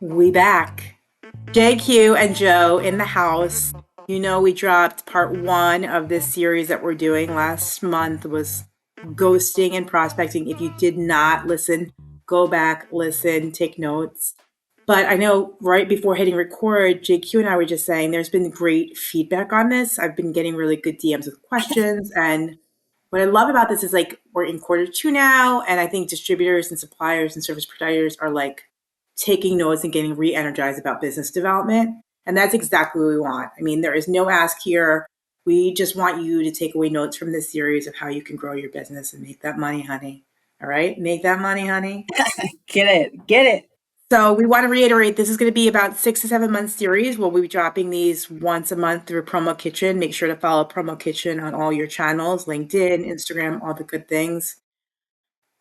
We back. JQ and Joe in the house. You know, we dropped part one of this series that we're doing last month was ghosting and prospecting. If you did not listen, go back, listen, take notes. But I know right before hitting record, JQ and I were just saying there's been great feedback on this. I've been getting really good DMs with questions. And what I love about this is like we're in quarter two now, and I think distributors and suppliers and service providers are like taking notes and getting re-energized about business development. And that's exactly what we want. I mean, there is no ask here. We just want you to take away notes from this series of how you can grow your business and make that money, honey. All right? Make that money, honey. Get it. Get it. So we want to reiterate, this is going to be about 6 to 7 month series. We'll be dropping these once a month through Promo Kitchen. Make sure to follow Promo Kitchen on all your channels, LinkedIn, Instagram, all the good things.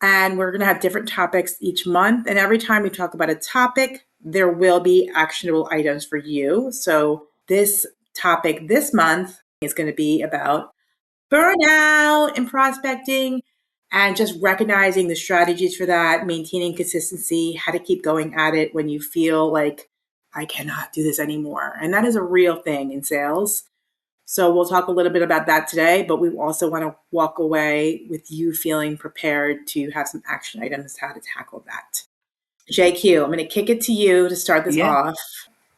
And we're going to have different topics each month. And every time we talk about a topic, there will be actionable items for you. So this topic this month is going to be about burnout and prospecting and just recognizing the strategies for that, maintaining consistency, how to keep going at it when you feel like I cannot do this anymore. And that is a real thing in sales. So we'll talk a little bit about that today, but we also want to walk away with you feeling prepared to have some action items how to tackle that. JQ, I'm going to kick it to you to start this off.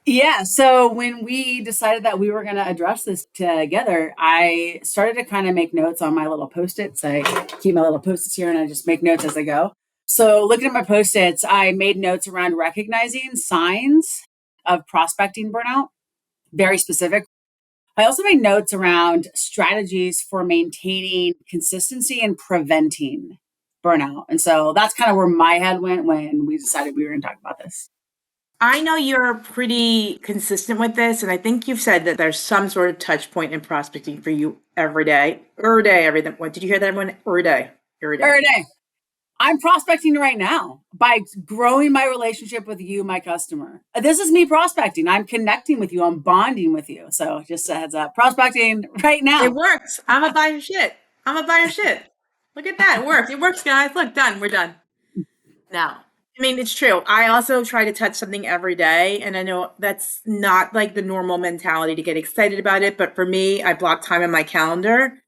Yeah. So when we decided that we were going to address this together, I started to kind of make notes on my little Post-its. I keep my little Post-its here and I just make notes as I go. So looking at my Post-its, I made notes around recognizing signs of prospecting burnout, very specific. I also made notes around strategies for maintaining consistency and preventing burnout. And so that's kind of where my head went when we decided we were going to talk about this. I know you're pretty consistent with this, and I think you've said that there's some sort of touch point in prospecting for you every day. Everything. What did you hear that, everyone? Every day. Every day. I'm prospecting right now by growing my relationship with you, my customer. This is me prospecting. I'm connecting with you. I'm bonding with you. So just a heads up, prospecting right now. It works. I'm going to buy your shit. Look at that. It works. It works, guys. Look, done. We're done. Now, I mean, it's true. I also try to touch something every day. And I know that's not like the normal mentality to get excited about it. But for me, I block time in my calendar.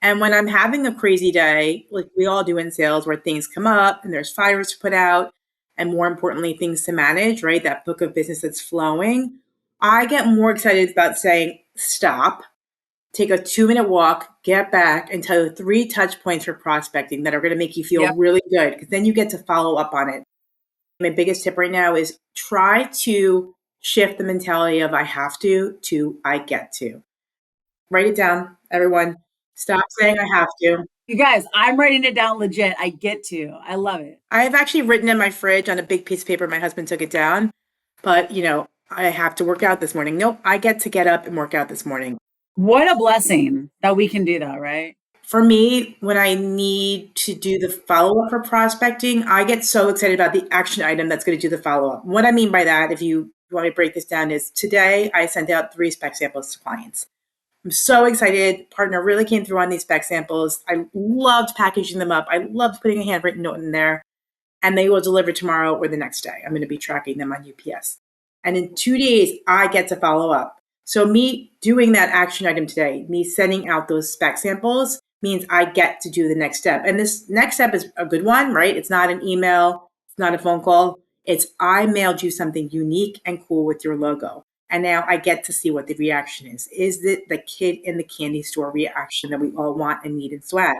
And when I'm having a crazy day, like we all do in sales, where things come up and there's fires to put out, and more importantly, things to manage, right? That book of business that's flowing. I get more excited about saying, stop, take a 2-minute walk, get back, and tell you 3 touch points for prospecting that are going to make you feel really good, because then you get to follow up on it. My biggest tip right now is try to shift the mentality of I have to I get to. Write it down, everyone. Stop saying I have to. You guys, I'm writing it down legit. I get to. I love it. I have actually written in my fridge on a big piece of paper. My husband took it down. But, I have to work out this morning. Nope, I get to get up and work out this morning. What a blessing that we can do that, right? For me, when I need to do the follow-up for prospecting, I get so excited about the action item that's going to do the follow-up. What I mean by that, if you want me to break this down, is today I sent out 3 spec samples to clients. I'm so excited. Partner really came through on these spec samples. I loved packaging them up. I loved putting a handwritten note in there. And they will deliver tomorrow or the next day. I'm going to be tracking them on UPS. And in 2 days, I get to follow up. So me doing that action item today, me sending out those spec samples, means I get to do the next step. And this next step is a good one, right? It's not an email. It's not a phone call. It's I mailed you something unique and cool with your logo. And now I get to see what the reaction is. Is it the kid in the candy store reaction that we all want and need and swag?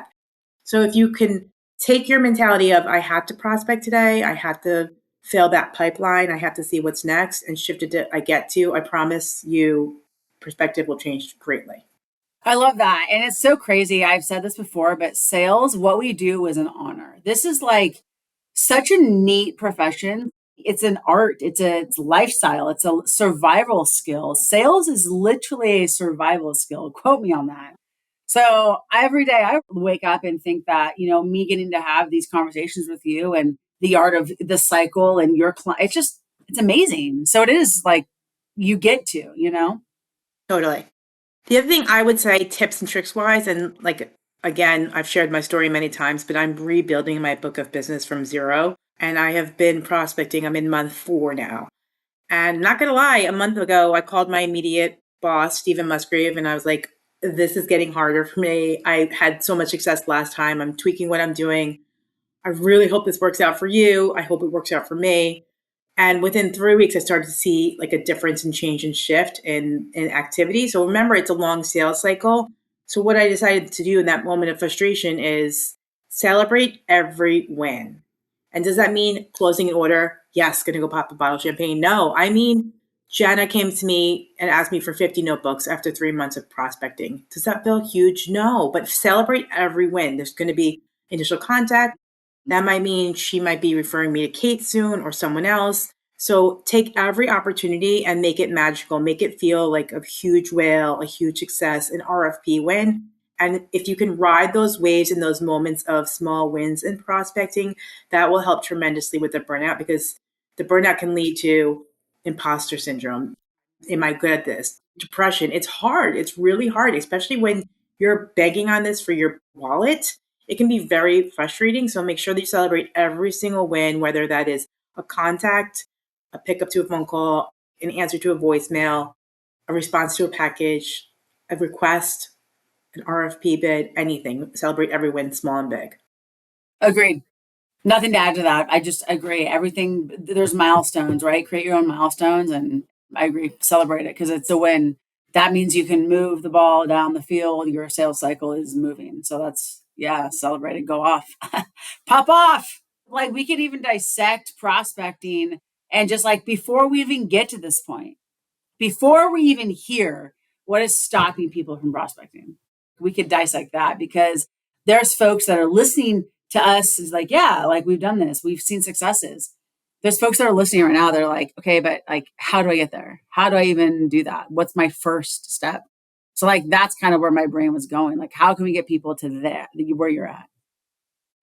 So if you can take your mentality of I have to prospect today, I have to fill that pipeline, I have to see what's next, and shift it to I get to, I promise you, perspective will change greatly. I love that. And it's so crazy. I've said this before, but sales, what we do is an honor. This is like such a neat profession. It's an art. It's lifestyle. It's a survival skill. Sales is literally a survival skill. Quote me on that. So every day I wake up and think that, me getting to have these conversations with you and the art of the cycle and your client, it's amazing. So it is like you get to. Totally. The other thing I would say, tips and tricks wise, and like Again, I've shared my story many times, but I'm rebuilding my book of business from zero. And I have been prospecting. I'm in month 4 now. And not gonna lie, a month ago, I called my immediate boss, Stephen Musgrave, and I was like, this is getting harder for me. I had so much success last time. I'm tweaking what I'm doing. I really hope this works out for you. I hope it works out for me. And within 3 weeks, I started to see like a difference in change and shift in activity. So remember, it's a long sales cycle. So what I decided to do in that moment of frustration is celebrate every win. And does that mean closing an order? Yes, gonna go pop a bottle of champagne. No, I mean, Jenna came to me and asked me for 50 notebooks after 3 months of prospecting. Does that feel huge? No, but celebrate every win. There's gonna be initial contact. That might mean she might be referring me to Kate soon or someone else. So take every opportunity and make it magical, make it feel like a huge whale, a huge success, an RFP win. And if you can ride those waves in those moments of small wins in prospecting, that will help tremendously with the burnout because the burnout can lead to imposter syndrome. Am I good at this? Depression. It's hard. It's really hard, especially when you're begging on this for your wallet. It can be very frustrating. So make sure that you celebrate every single win, whether that is a contact, a pickup to a phone call, an answer to a voicemail, a response to a package, a request, an RFP bid, anything. Celebrate every win, small and big. Agreed. Nothing to add to that. I just agree. Everything, there's milestones, right? Create your own milestones. And I agree. Celebrate it because it's a win. That means you can move the ball down the field. Your sales cycle is moving. So that's, yeah, celebrate it. Go off. Pop off. Like we could even dissect prospecting and just like before we even get to this point, before we even hear what is stopping people from prospecting, we could dissect that because there's folks that are listening to us is like, yeah, like we've done this, we've seen successes. There's folks that are listening right now. They're like, okay, but like, how do I get there? How do I even do that? What's my first step? So like, that's kind of where my brain was going. Like, how can we get people to that, where you're at?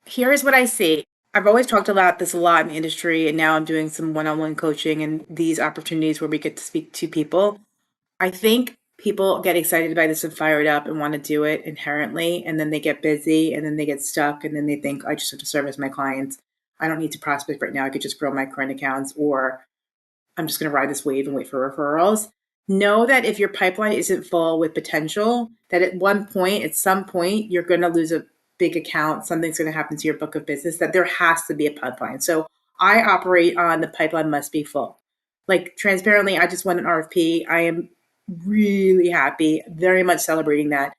Here's what I see. I've always talked about this a lot in the industry, and now I'm doing some one on one coaching and these opportunities where we get to speak to people. I think people get excited by this and fired up and want to do it inherently, and then they get busy and then they get stuck, and then they think, I just have to service my clients. I don't need to prospect right now. I could just grow my current accounts, or I'm just going to ride this wave and wait for referrals. Know that if your pipeline isn't full with potential, that at one point, at some point, you're going to lose a big account. Something's going to happen to your book of business, that there has to be a pipeline. So I operate on the pipeline must be full. Like transparently, I just won an RFP. I am really happy, very much celebrating that.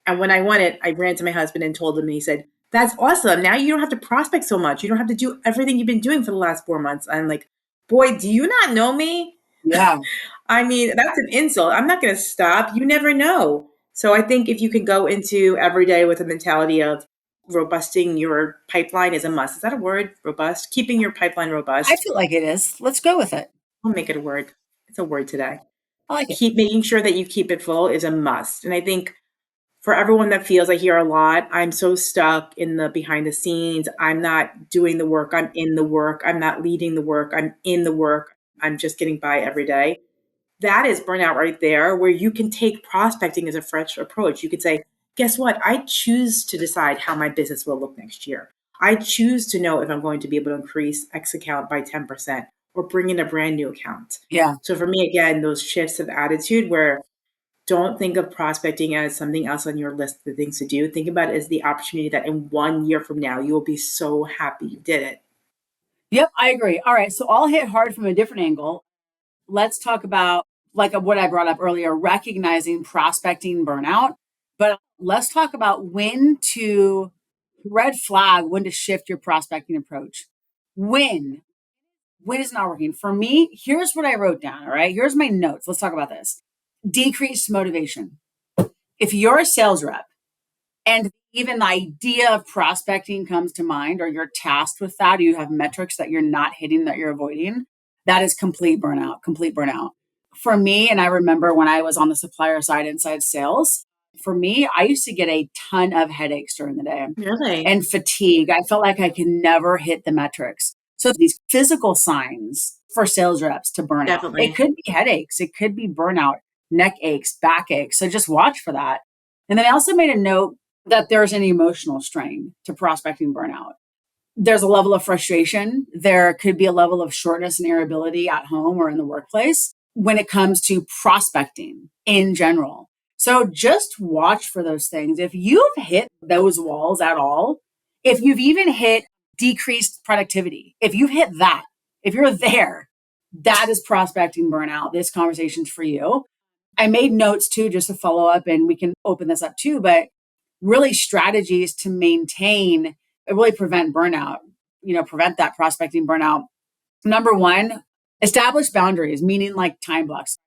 And when I won it, I ran to my husband and told him, and he said, that's awesome. Now you don't have to prospect so much. You don't have to do everything you've been doing for the last 4 months. I'm like, boy, do you not know me? Yeah. I mean, that's an insult. I'm not going to stop. You never know. So I think if you can go into every day with a mentality of robusting your pipeline is a must. Is that a word? Robust? Keeping your pipeline I robust. feel like it is. Let's go with it. I'll make it a word. It's a word today. I like it. Keep making sure that you keep it full is a must. And I think for everyone that feels I hear a lot, I'm so stuck in the behind the scenes. I'm not doing the work. I'm in the work. I'm not leading the work. I'm in the work. I'm just getting by every day. That is burnout right there, where you can take prospecting as a fresh approach. You could say, guess what? I choose to decide how my business will look next year. I choose to know if I'm going to be able to increase X account by 10% or bring in a brand new account. Yeah. So for me, again, those shifts of attitude where don't think of prospecting as something else on your list of things to do. Think about it as the opportunity that in 1 year from now, you will be so happy you did it. Yep. I agree. All right. So I'll hit hard from a different angle. Let's talk about like what I brought up earlier, recognizing prospecting burnout. But let's talk about when to red flag, when to shift your prospecting approach. When, when is not working. For me, here's what I wrote down. All right. Here's my notes. Let's talk about this. Decreased motivation. If you're a sales rep and even the idea of prospecting comes to mind, or you're tasked with that, or you have metrics that you're not hitting, that you're avoiding, that is complete burnout, complete burnout. For me, and I remember when I was on the supplier side inside sales, for me, I used to get a ton of headaches during the day Really? and fatigue. I felt like I could never hit the metrics. So these physical signs for sales reps to burn out, it Definitely. could be headaches, it could be burnout, neck aches, back aches. So just watch for that. And then I also made a note that there's an emotional strain to prospecting burnout. There's a level of frustration. There could be a level of shortness and irritability at home or in the workplace when it comes to prospecting in general. So just watch for those things. If you've hit those walls at all, if you've even hit decreased productivity, if you've hit that, if you're there, that is prospecting burnout. This conversation's for you. I made notes too, just to follow up, and we can open this up too, but really strategies to maintain, really prevent burnout, prevent that prospecting burnout. Number one, establish boundaries, meaning like time blocks.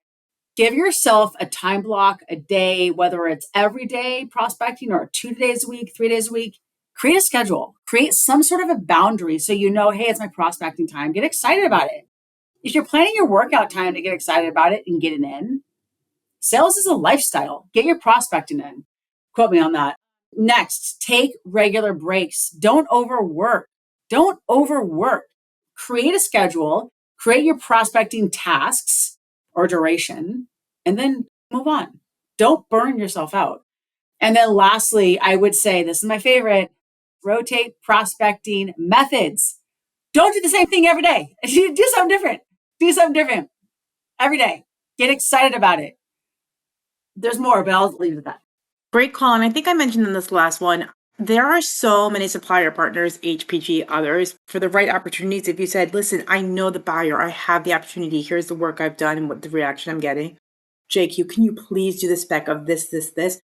Give yourself a time block a day, whether it's every day prospecting or 2 days a week, 3 days a week. Create a schedule, create some sort of a boundary so you know, hey, it's my prospecting time. Get excited about it. If you're planning your workout time to get excited about it and get it in, sales is a lifestyle. Get your prospecting in. Quote me on that. Next, take regular breaks. Don't overwork. Don't overwork. Create a schedule, create your prospecting tasks or duration, and then move on. Don't burn yourself out. And then lastly, I would say, this is my favorite, rotate prospecting methods. Don't do the same thing every day. Do something different. Do something different every day. Get excited about it. There's more, but I'll leave it at that. Great call. And I think I mentioned in this last one, there are so many supplier partners, HPG, others, for the right opportunities. If you said, listen, I know the buyer, I have the opportunity, here's the work I've done and what the reaction I'm getting. JQ, can you please do the spec of this?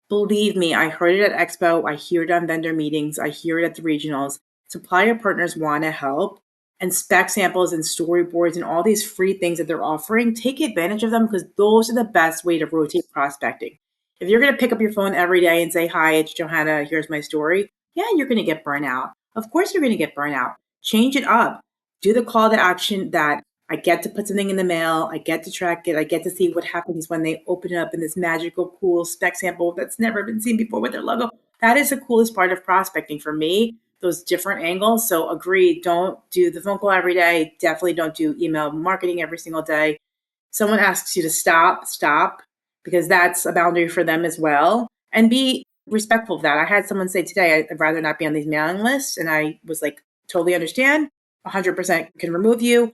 Believe me, I heard it at Expo. I hear it on vendor meetings. I hear it at the regionals. Supplier partners want to help, and spec samples and storyboards and all these free things that they're offering. Take advantage of them because those are the best way to rotate prospecting. If you're going to pick up your phone every day and say, hi, it's Johanna, here's my story, yeah, you're going to get burnout. Of course, you're going to get burnout. Change it up. Do the call to action that I get to put something in the mail. I get to track it. I get to see what happens when they open it up in this magical, cool spec sample that's never been seen before with their logo. That is the coolest part of prospecting for me, those different angles. So agree, don't do the phone call every day. Definitely don't do email marketing every single day. Someone asks you to stop, because that's a boundary for them as well. And be respectful of that. I had someone say today, I'd rather not be on these mailing lists. And I was like, totally understand, 100% can remove you.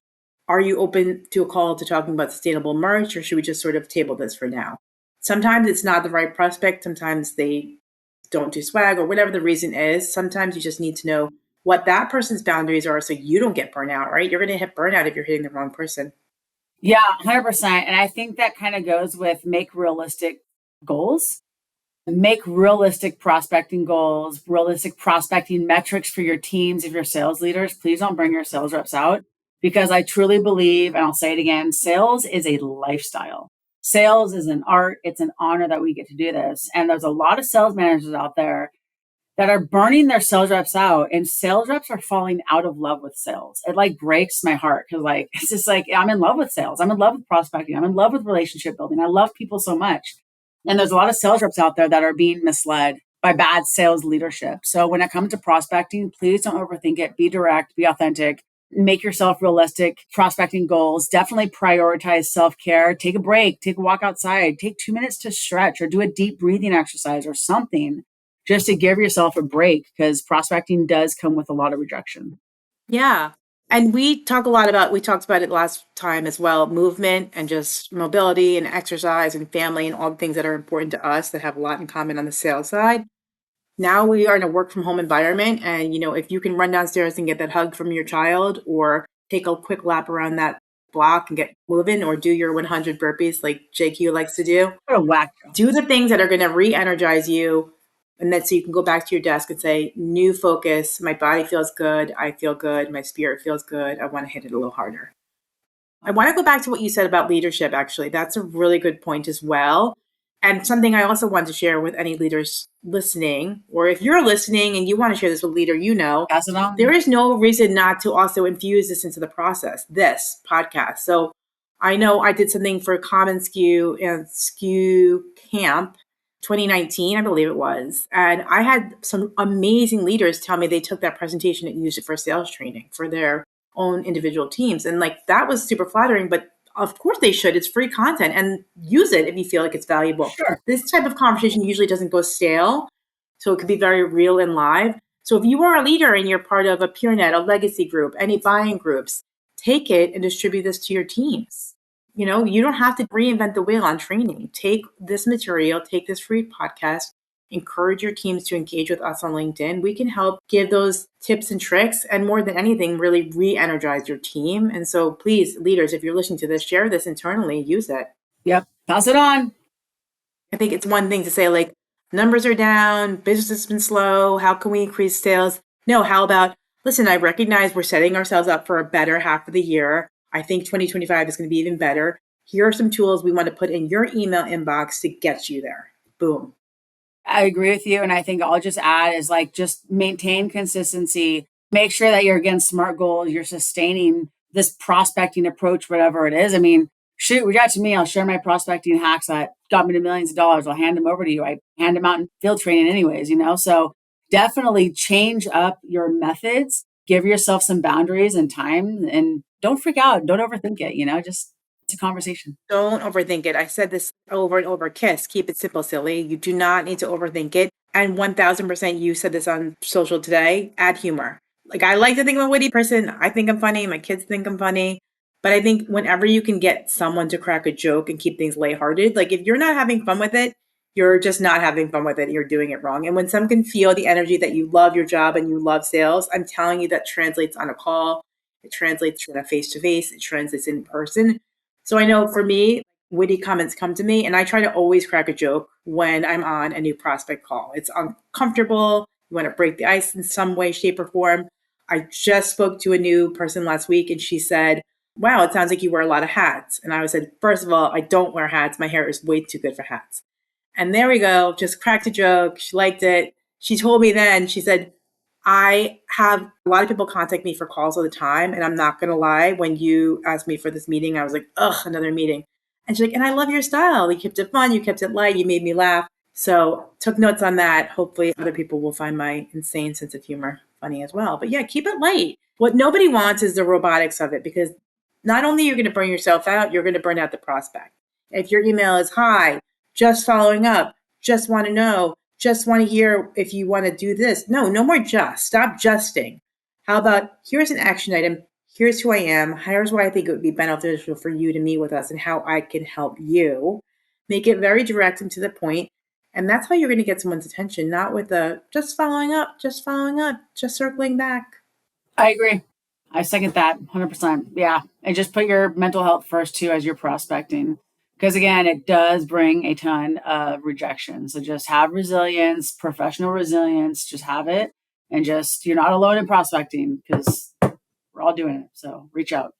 Are you open to a call to talking about sustainable merch, or should we just sort of table this for now? Sometimes it's not the right prospect. Sometimes they don't do swag or whatever the reason is. Sometimes you just need to know what that person's boundaries are so you don't get burnout, right? You're going to hit burnout if you're hitting the wrong person. Yeah, 100%. And I think that kind of goes with make realistic goals, make realistic prospecting goals, realistic prospecting metrics for your teams. If you're sales leaders, please don't bring your sales reps out, because I truly believe, and I'll say it again, sales is a lifestyle. Sales is an art. It's an honor that we get to do this. And there's a lot of sales managers out there that are burning their sales reps out, and sales reps are falling out of love with sales. It like breaks my heart because like, it's just like, I'm in love with sales. I'm in love with prospecting. I'm in love with relationship building. I love people so much. And there's a lot of sales reps out there that are being misled by bad sales leadership. So when it comes to prospecting, please don't overthink it. Be direct, be authentic, make yourself realistic prospecting goals. Definitely prioritize self-care. Take a break, take a walk outside, take 2 minutes to stretch or do a deep breathing exercise or something just to give yourself a break, because prospecting does come with a lot of rejection. Yeah. And we talked about it last time as well, movement and just mobility and exercise and family and all the things that are important to us that have a lot in common on the sales side. Now we are in a work from home environment. And, if you can run downstairs and get that hug from your child or take a quick lap around that block and get moving or do your 100 burpees like JQ likes to do, What a whack job. do the things that are going to re-energize you, and then so you can go back to your desk and say, new focus, my body feels good, I feel good, my spirit feels good, I want to hit it a little harder. I want to go back to what you said about leadership, actually. That's a really good point as well. And something I also want to share with any leaders listening, or if you're listening and you want to share this with a leader, Pass it on. there is no reason not to also infuse this into the process, this podcast. So I know I did something for Common SKU and SKU Camp 2019, I believe it was. And I had some amazing leaders tell me they took that presentation and used it for sales training for their own individual teams. And like that was super flattering, but of course they should. It's free content and use it if you feel like it's valuable. Sure. This type of conversation usually doesn't go stale. So it could be very real and live. So if you are a leader and you're part of a PeerNet, a legacy group, any buying groups, take it and distribute this to your teams. You don't have to reinvent the wheel on training. Take this material, take this free podcast, encourage your teams to engage with us on LinkedIn. We can help give those tips and tricks, and more than anything, really re-energize your team. And so please, leaders, if you're listening to this, share this internally, use it. Yep. Pass it on. I think it's one thing to say, like, numbers are down, business has been slow, how can we increase sales? No, how about, listen, I recognize we're setting ourselves up for a better half of the year. I think 2025 is going to be even better. Here are some tools we want to put in your email inbox to get you there. Boom. I agree with you. And I think I'll just add is like, just maintain consistency. Make sure that you're against SMART goals. You're sustaining this prospecting approach, whatever it is. I mean, shoot, reach out to me. I'll share my prospecting hacks that got me to millions of dollars. I'll hand them over to you. I hand them out in field training anyways, So definitely change up your methods. Give yourself some boundaries and time, and don't freak out. Don't overthink it, just it's a conversation. Don't overthink it. I said this over and over. Kiss, keep it simple, silly. You do not need to overthink it. And 1000%, you said this on social today, add humor. Like, I like to think I'm a witty person. I think I'm funny. My kids think I'm funny. But I think whenever you can get someone to crack a joke and keep things lighthearted, like, if you're not having fun with it, you're just not having fun with it. You're doing it wrong. And when someone can feel the energy that you love your job and you love sales, I'm telling you that translates on a call. It translates in a face to face. It translates in person. So I know for me, witty comments come to me, and I try to always crack a joke when I'm on a new prospect call. It's uncomfortable. You want to break the ice in some way, shape, or form. I just spoke to a new person last week, and she said, "Wow, it sounds like you wear a lot of hats." And I said, "First of all, I don't wear hats. My hair is way too good for hats." And there we go. Just cracked a joke. She liked it. She told me then, she said, I have a lot of people contact me for calls all the time. And I'm not going to lie, when you asked me for this meeting, I was like, ugh, another meeting. And she's like, and I love your style. You kept it fun. You kept it light. You made me laugh. So took notes on that. Hopefully other people will find my insane sense of humor funny as well. But yeah, keep it light. What nobody wants is the robotics of it, because not only you're going to burn yourself out, you're going to burn out the prospect. If your email is, hi, just following up, just want to know, just want to hear if you want to do this. No, no more just. Stop justing. How about, here's an action item. Here's who I am. Here's why I think it would be beneficial for you to meet with us and how I can help you. Make it very direct and to the point. And that's how you're going to get someone's attention, not with a just following up, just following up, just circling back. I agree. I second that 100%. Yeah. And just put your mental health first too as you're prospecting. Because again, it does bring a ton of rejection. So just have resilience, professional resilience, just have it. And just, you're not alone in prospecting because we're all doing it. So reach out.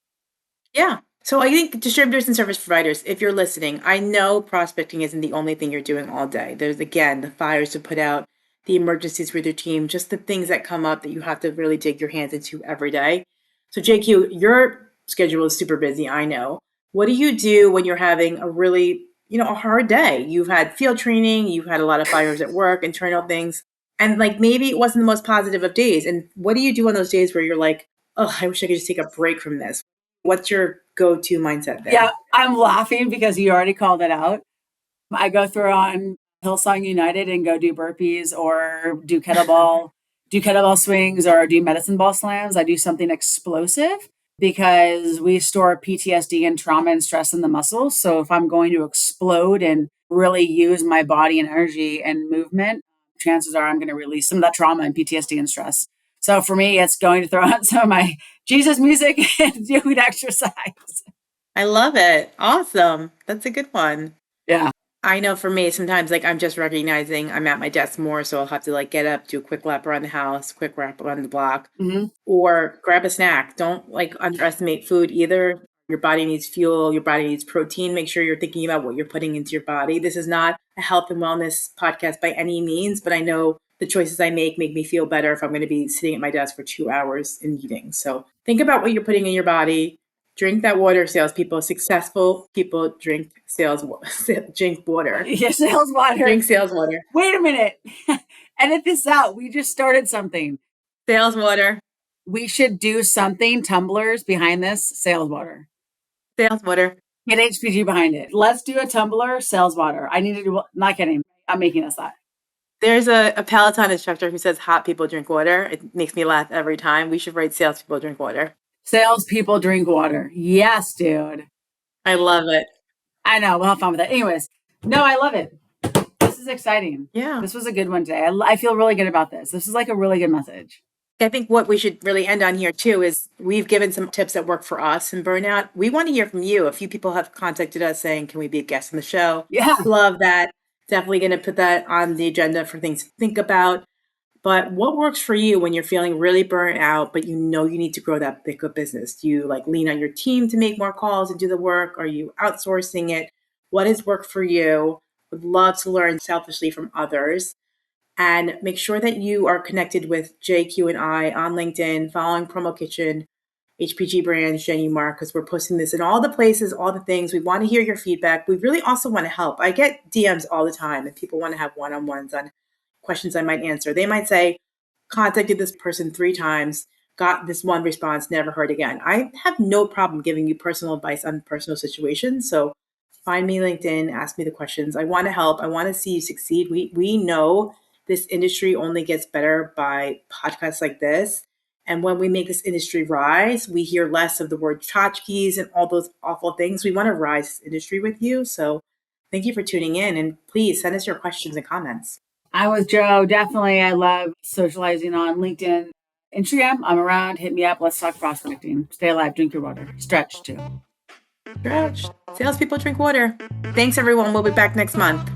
Yeah. So I think distributors and service providers, if you're listening, I know prospecting isn't the only thing you're doing all day. There's, again, the fires to put out, the emergencies with your team, just the things that come up that you have to really dig your hands into every day. So JQ, your schedule is super busy, I know. What do you do when you're having a really, a hard day? You've had field training, you've had a lot of fires at work, internal things, and like maybe it wasn't the most positive of days. And what do you do on those days where you're like, oh, I wish I could just take a break from this? What's your go-to mindset Yeah. there? I'm laughing because you already called it out. I go through on Hillsong United and go do burpees or do kettlebell swings or do medicine ball slams. I do something explosive because we store PTSD and trauma and stress in the muscles. So if I'm going to explode and really use my body and energy and movement, chances are I'm going to release some of that trauma and PTSD and stress. So for me, it's going to throw on some of my Jesus music and doing exercise. I love it. Awesome. That's a good one. Yeah. I know for me, sometimes like I'm just recognizing I'm at my desk more, so I'll have to like get up, do a quick lap around the house, quick wrap around the block, Mm-hmm. or grab a snack. Don't like underestimate food either. Your body needs fuel, your body needs protein. Make sure you're thinking about what you're putting into your body. This is not a health and wellness podcast by any means, but I know the choices I make me feel better if I'm going to be sitting at my desk for 2 hours in meetings. So think about what you're putting in your body. Drink that water, salespeople. Successful people drink drink water. Yeah, sales water. Drink sales water. Wait a minute. Edit this out. We just started something. Sales water. We should do something. Tumblers behind this. Sales water. Sales water. Get HPG behind it. Let's do a tumbler. Sales water. I need to do. Not kidding. I'm making us that. There's a Peloton instructor who says hot people drink water. It makes me laugh every time. We should write salespeople drink water. Salespeople drink water. Yes, dude. I love it. I know. We'll have fun with it. Anyways, no, I love it. This is exciting. Yeah. This was a good one today. I feel really good about this. This is like a really good message. I think what we should really end on here too is we've given some tips that work for us in burnout. We want to hear from you. A few people have contacted us saying, can we be a guest on the show? Yeah. Love that. Definitely going to put that on the agenda for things to think about. But what works for you when you're feeling really burnt out, but you know you need to grow that big of business? Do you like lean on your team to make more calls and do the work? Are you outsourcing it? What has worked for you? Would love to learn selfishly from others. And make sure that you are connected with JQ and I on LinkedIn, following Promo Kitchen, HPG Brands, Jenny Mark, because we're posting this in all the places, all the things. We want to hear your feedback. We really also want to help. I get DMs all the time, and people want to have one-on-ones on questions I might answer. They might say, contacted this person 3 times, got this one response, never heard again. I have no problem giving you personal advice on personal situations. So find me LinkedIn, ask me the questions. I want to help. I want to see you succeed. We know this industry only gets better by podcasts like this. And when we make this industry rise, we hear less of the word tchotchkes and all those awful things. We want to rise this industry with you. So thank you for tuning in. And please send us your questions and comments. I'm with Joe. Definitely. I love socializing on LinkedIn. Instagram, I'm around. Hit me up. Let's talk prospecting. Stay alive. Drink your water. Stretch too. Stretch. Salespeople drink water. Thanks, everyone. We'll be back next month.